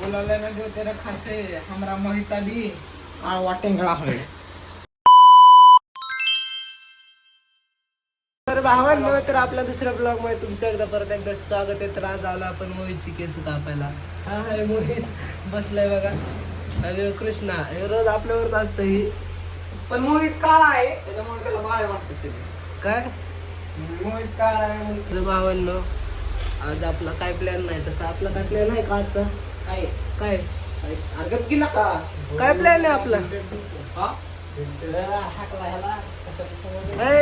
बोलायला ना जो तेरा खासे हमरा मोहिता भी वाटेंगळा होय. तर भावांनो, तर आपल्या दुसऱ्या ब्लॉग मध्ये तुमचं परत एकदा स्वागत आहे. तर आज आलो आपण मोहितची केस कापायला. हा आहे मोहित बसलाय बघा. आणि कृष्णा हे रोज आपल्यावरच असतं ही. पण मोहित काळा आहे त्याच्यामुळे त्याला बाळ वाटत. काय मोहित काळा आहे म्हणून. तर भावांनो, आज आपला काय प्लॅन नाही. तसा आपला काय प्लॅन आहे का आजचा? काय काय अर्गत गेला का काय प्लॅन आहे आपला? हा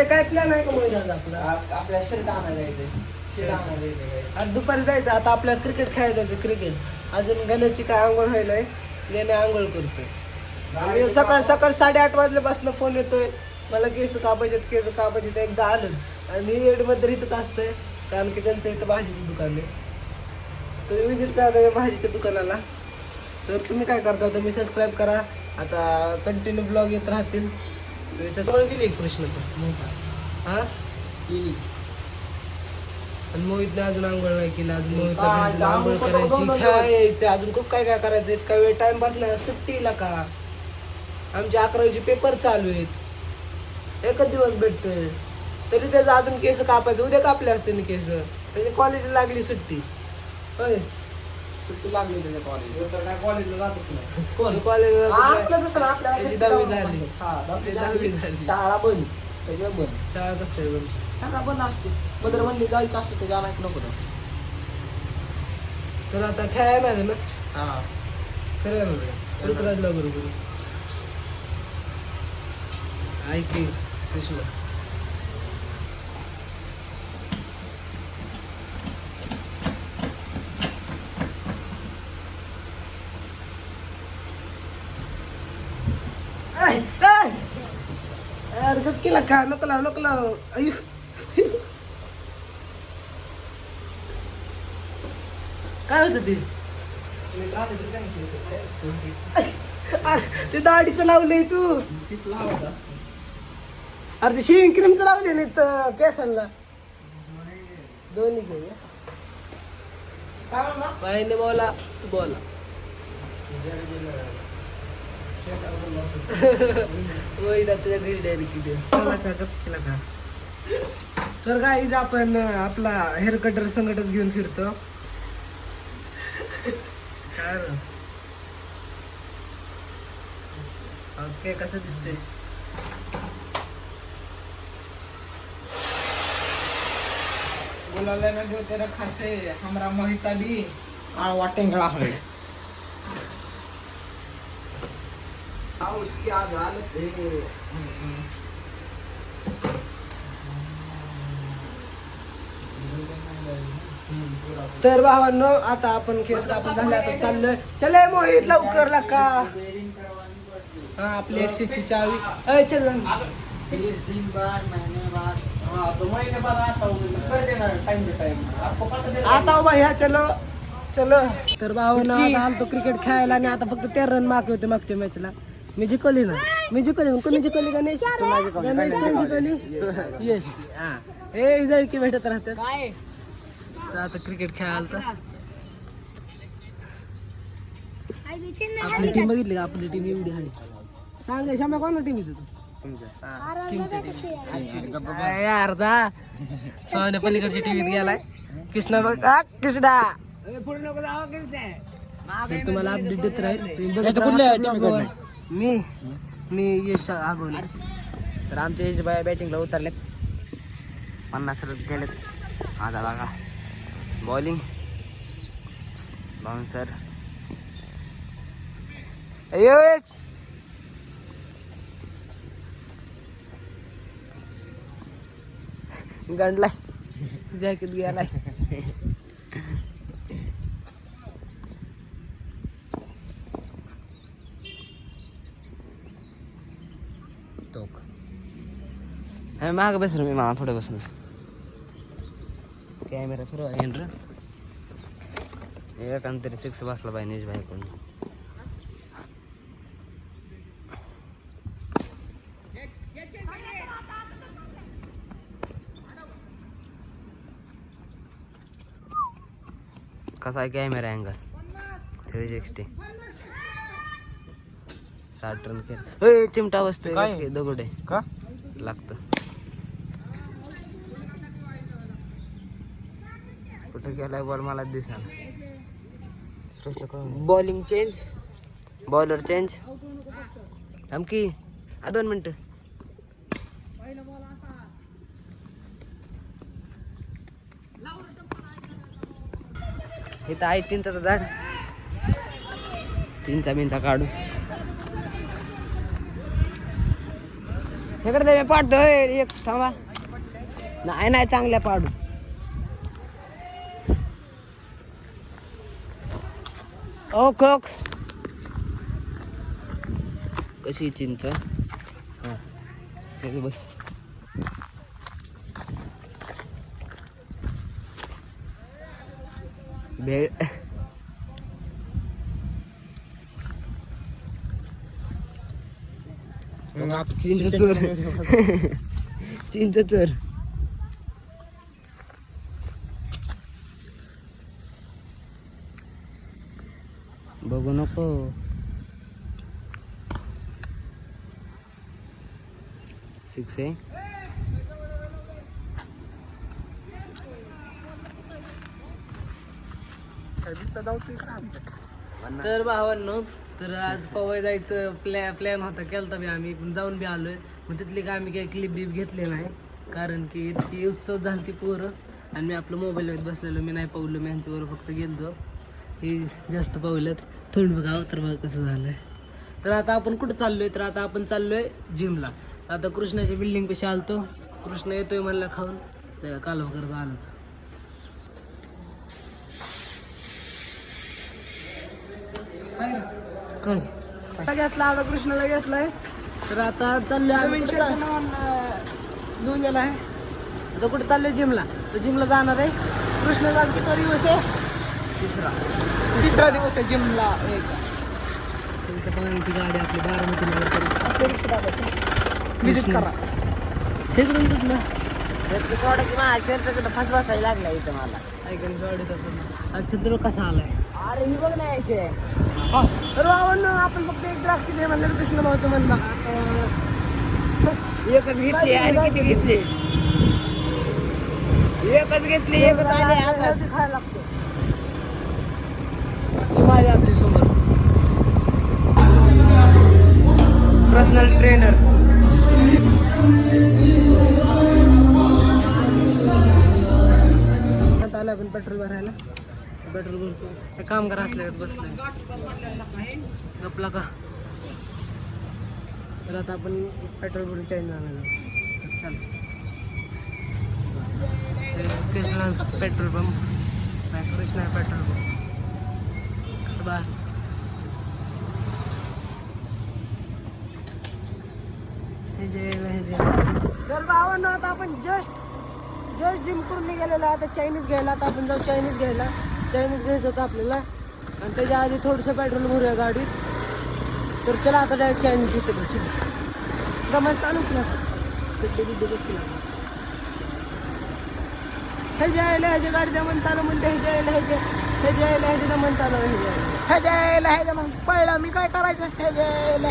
काय प्लॅन आहे का मोहित आज आपला? आपल्या शर्ट आणायला जायचंय. शर्ट आणायला जायचंय. आज दुपारी जायचं. आता आपल्याला क्रिकेट खेळायला जायचं. क्रिकेट अजून गण्याची काय आंघोळ व्हायलाय. गणे आंघोळ करतोय. सकाळ 8:30 वाजल्यापासून फोन येतोय मला केस कापायचे. एकदा आलोच आणि मी एडमध्ये इथंच असतंय कारण की त्यांचं इथं भाजीचं दुकान आहे. तुम्ही विजिट करा भाजीच्या दुकानाला. तर तुम्ही काय करता, तुम्ही सबस्क्राईब करा. आता कंटिन्यू ब्लॉग येत राहतील. सबस्क्राईब केली एक प्रश्न तर हा आणि मोहितने अजून आंघोळ नाही केला. अजून मोहितला आंघोळ करायची, खेळायचं, अजून खूप काय काय करायचं. इतका वेळ टाइमपास नाही. सुट्टीला का आमचे 11वीचे पेपर चालू आहेत. एकच दिवस भेटतोय तरी त्याचं अजून केस कापायचं. उद्या कापले असते ना केस. त्याची कॉलेजला लागली सुट्टी. होय सुट्टी लागली त्याच्या कॉलेज. काय कॉलेजला जातच नाही. कोण कॉलेजला आपलं तसं आपल्याला त्याची कशी 10वी दहावी झाली. हा, दहावी दहावी झाली. झाली. शाळा बंद, सगळं बंद. शाळा कसं आहे बरं? शाळा बंद असते. बदर म्हणली जायचं असते त्याच्या आणायचं नको तर. तर आता खेळायला आहे ना. हा खेळायला ऋतुराजला बरोबर ऐक कृष्ण. यार गप केला का? नको लाव. अय्यो काय होतं ते? अरे ते दाढीचं लावलंय तू. अरे ते शेविंग क्रीमचं लावले नाही तर केसांना दोन्ही घेऊ. काय नाही बोला तू बोला. तुझ्या घरी डायरेक्ट का. तर गाईज आपण आपला हेअर कटर संकटच घेऊन फिरतो. ओके कसं दिसतंय? बोलायला ना जो तेरा खासे हमरा मोहिता भी वाटेंगळा होय. उसकी आज हालत है. तर भावांनो, आता आपण केस कापून झाले. आता चाललोय. चले मोहित लवकर का. हा आपली 100ची चावी. अय चल दिन बाद महीने बाद. हाँ तो महीने बाद आता हूँ. कर देना टाइम टू टाइम. आपको पता चलेगा. आता भैया चलो. तर भावांनो, आता आलतो क्रिकेट खेळायला आणि आता फक्त 13 रन मागे होते मागच्या मॅचला. मी जिंकली ना. कोणी जिंकली? गणेश कोण जिंकली? यश. हा हे जळकी भेटत राहतात. तर आता क्रिकेट खेळायला आपली टीम बघितली का? आपली टीम एवढी आहे. सांग शाम्या कोणा टीम आहे तुमच्या टीम? अर्धा सोन्या पलीकडच्या टीव्हीत गेलाय. कृष्णा बघ. कृष्णा तुम्हाला अपडेट देत राहील. मी यश आगवले. तर आमचे यश बाय बॅटिंगला उतरलेत. 50 रन गेलेत. आता बघा बॉलिंग बाउन्सर. यश गंडलाय. जॅकेट गेलाय. माग बसलो मी. मामा पुढे बसलो. कॅमेरा फिरवा येणार. एकांतरी 6 बसला पाहिजे निज भाई कोण. कसा आहे कॅमेरा अँगल. 360 60 रन केलं. चिमटा बसतोय काय दगड आहे का लागतं. कुठं गेलाय बॉल मला दिसाना. Bowling change bowler change. आमकी 2 मिनिटं. इथं आहे चिंचाचं झाड. चिंचा बिंचा काढू हेकडे मी पाडतोय एक थांबा. नाही चांगल्या पाडू. ओक कशी चिंच. हा बस. भेळ चिंच चोर. चिंच चोर. बघू नको. सिक्स आहे. तर भावांनो तर आज पवई जायचं प्लॅन होता केलता बी आम्ही पण जाऊन बी आलोय. मग तिथली काय आम्ही काही क्लिप बीप घेतले नाही कारण की इतकी उत्सव झाली ती पोरं आणि मी आपलं मोबाईलवर बसलेलो. मी नाही पावलं. मी यांच्याबरोबर फक्त गेलतो. हे जास्त पावलं थोडं बघावं तर बघा कसं झालंय. तर आता आपण कुठं चाललोय तर आता आपण चाललोय जिमला. आता कृष्णाच्या बिल्डिंग पेशी आलतो. कृष्ण येतोय म्हणला खाऊन कालवा करत आलोच. काय घेतला आता कृष्णाला घेतलाय. तर आता चाललोय आम्ही घेऊन गेलाय. आता कुठे चाललोय जिमला. तर जिमला जाणार आहे. कृष्णाचा आज किती दिवस आहे. तिसरा दिवस आहे जिमला. ती गाडी आपली 12 विजिट करा. हे करून कुठलं सोडा की माझ्या फास बसायला लागला इथं मला. अच्छा तुला कसा आलाय. अरे ही बघ नाही यायचे. तर आपण फक्त एक द्राक्ष घे म्हणलं कृष्ण भाऊचं म्हणला. एकच घेतली आणि किती घेतली. एकच घेतली. एकच खायला लागतो. माझ्या आपली समोर पर्सनल ट्रेनर. आता आला आपण पेट्रोल भरायला. पेट्रोल भरतो. कामगार असल्यावर बसलोय गपला का. तर आता आपण पेट्रोल भरून चेंज जाणार. कृष्णा पेट्रोल पंप नाही. कृष्णा पेट्रोल पंप कसं बा. तर भावांनो आता आपण जस्ट जिम करून निघालेला. आता चायनीज घ्यायला. आता आपण जाऊ चायनीज घ्यायला. चायनीज घ्यायचं होतं आपल्याला आणि त्याच्या आधी थोडंसं पेट्रोल भरूया गाडीत. तर चला आता डायरेक्ट चायनीज येते. गमन चालू केला. हे जायला ह्याच्या गाडी दमन चालू म्हणते. हे जायला ह्याचे दमन चालू. हे जायला ह्याच्या मग पळला मी काय करायचं. हे जायला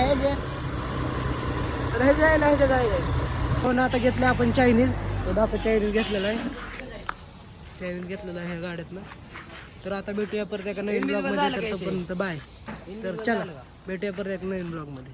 ह्याच्या गाडी जायचं. हो ना. आता घेतलं आपण चायनीज. तो आपण चायनीज घेतलेला आहे. ह्या गाड्यातनं. तर आता भेटूया परत एका नवीन ब्लॉग मध्ये. तोपर्यंत बाय. तर चला भेटूया परत एका नवीन ब्लॉग मध्ये.